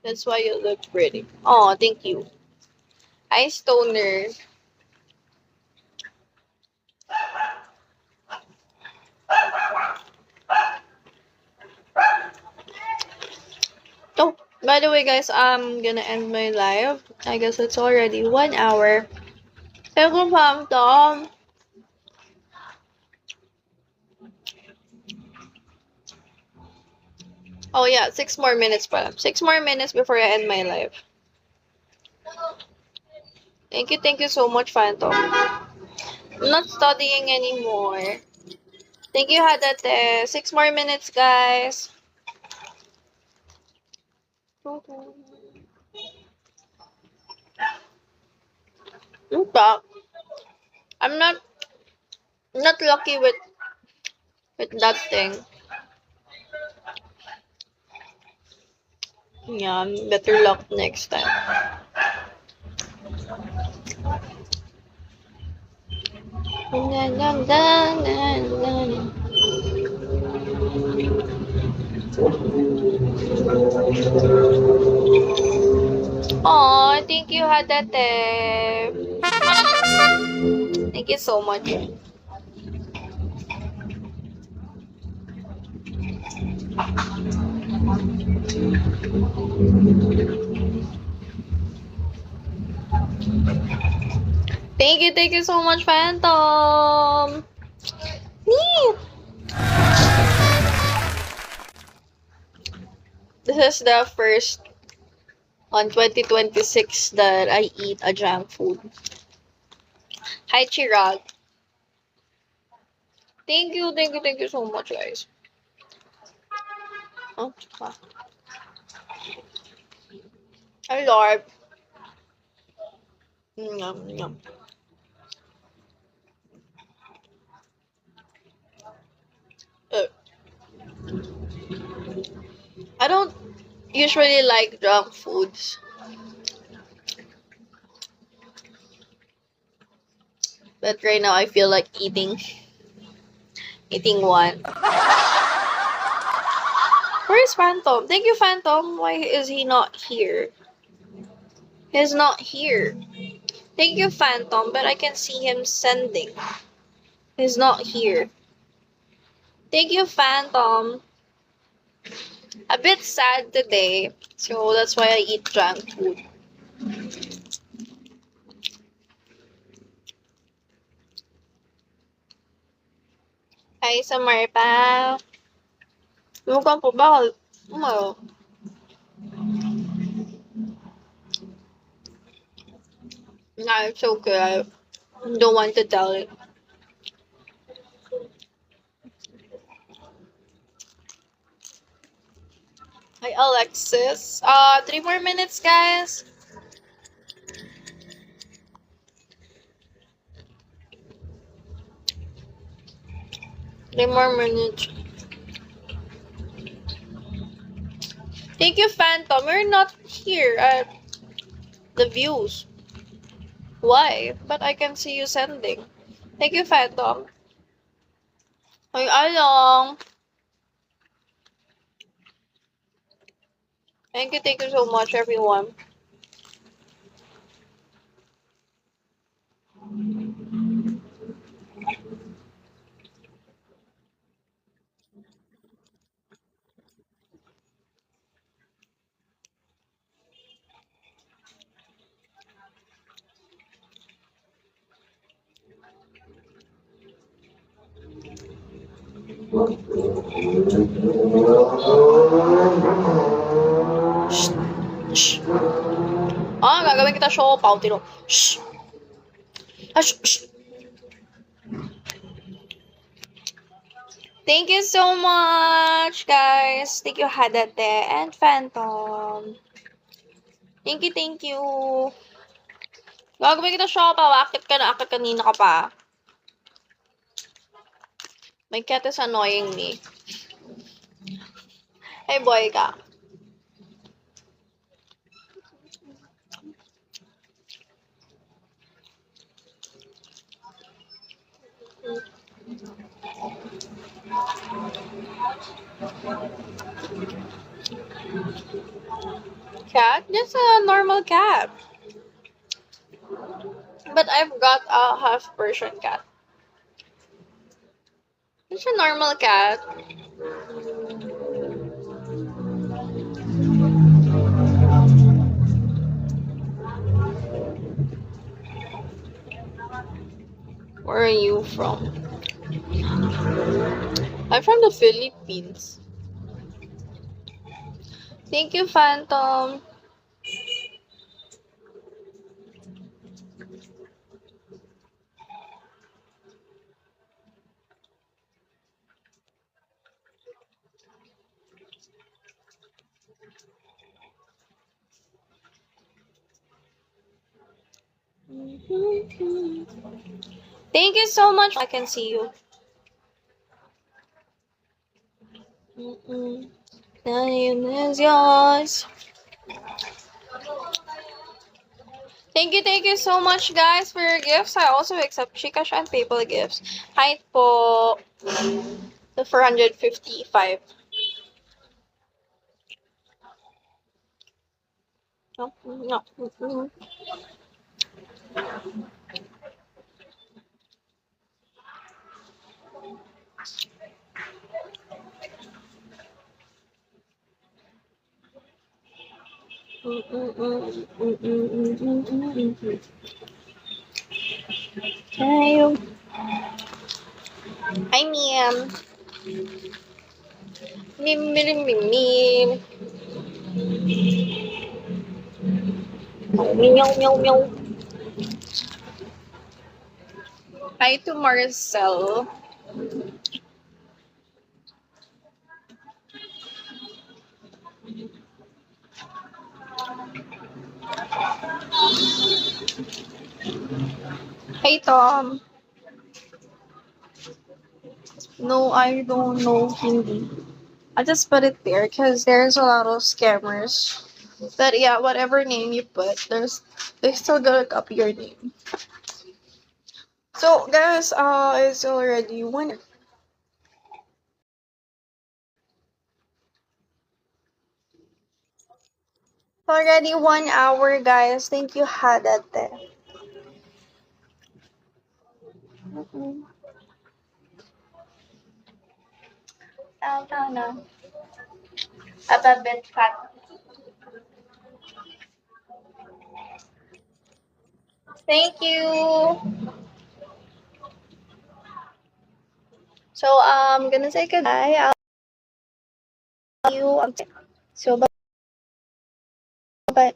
That's why you look pretty. Oh, thank you. Hi, Stoner. Oh, by the way, guys, I'm gonna end my live. I guess it's already 1 hour. Welcome, Pam Tom. Oh yeah, 6 more minutes pa. 6 more minutes before I end my live. Thank you so much, Phantom. I'm not studying anymore. Thank you, Hadate. 6 more minutes, guys. But I'm not lucky with that thing. Yeah, better luck next time. Oh, thank you, Hadate. Thank you so much. Thank you so much, Phantom. Neat. This is the first on 2026 that I eat a junk food. Hi, Chirag. Thank you so much, guys. Oh, wow. Hi, Lord. Yum, yum. Uh, I don't usually like junk foods, but right now I feel like eating one. Where's Phantom? Thank you, Phantom. Why is he not here? He's not here. Thank you, Phantom, but I can see him sending. He's not here. Thank you, Phantom. A bit sad today, so that's why I eat junk food. Hi, Samarpa. Lugan po ba? Umayo. No, it's okay. I don't want to tell it. Hi, Alexis. 3 more minutes, guys. 3 more minutes. Thank you, Phantom. You're not here at the views. Why? But I can see you sending. Thank you, Phantom. Hi, Along. Thank you so much, everyone. Shh. Shh. Gagawin kita show, Pautino. Shh. Shh. Shh. Thank you so much, guys. Thank you, Hadate and Phantom. Thank you. Gagawin kita show, pa. Akit ka na, akit kanina ka pa. My cat is annoying me. Hey, boy ka. Cat? Just a normal cat. But I've got a half Persian cat. It's a normal cat. Where are you from? I'm from the Philippines. Thank you, Phantom. Thank you so much. I can see you. The name is yours. Thank you so much, guys, for your gifts. I also accept Gcash and PayPal gifts. Hi po. The 455. No, no. Hi, hi, ma'am. Mim, mim, mim, mim. Meow, meow, meow. Hi to Marcel. Hey, Tom. No, I don't know Hindi. I just put it there because there's a lot of scammers. But yeah, whatever name you put, they still gonna copy your name. So guys, it's already one. Already 1 hour, guys. Thank you, Hadate. No. I'm a bit fat. Thank you. So I'm gonna say goodbye. I'll see you. So bye bye.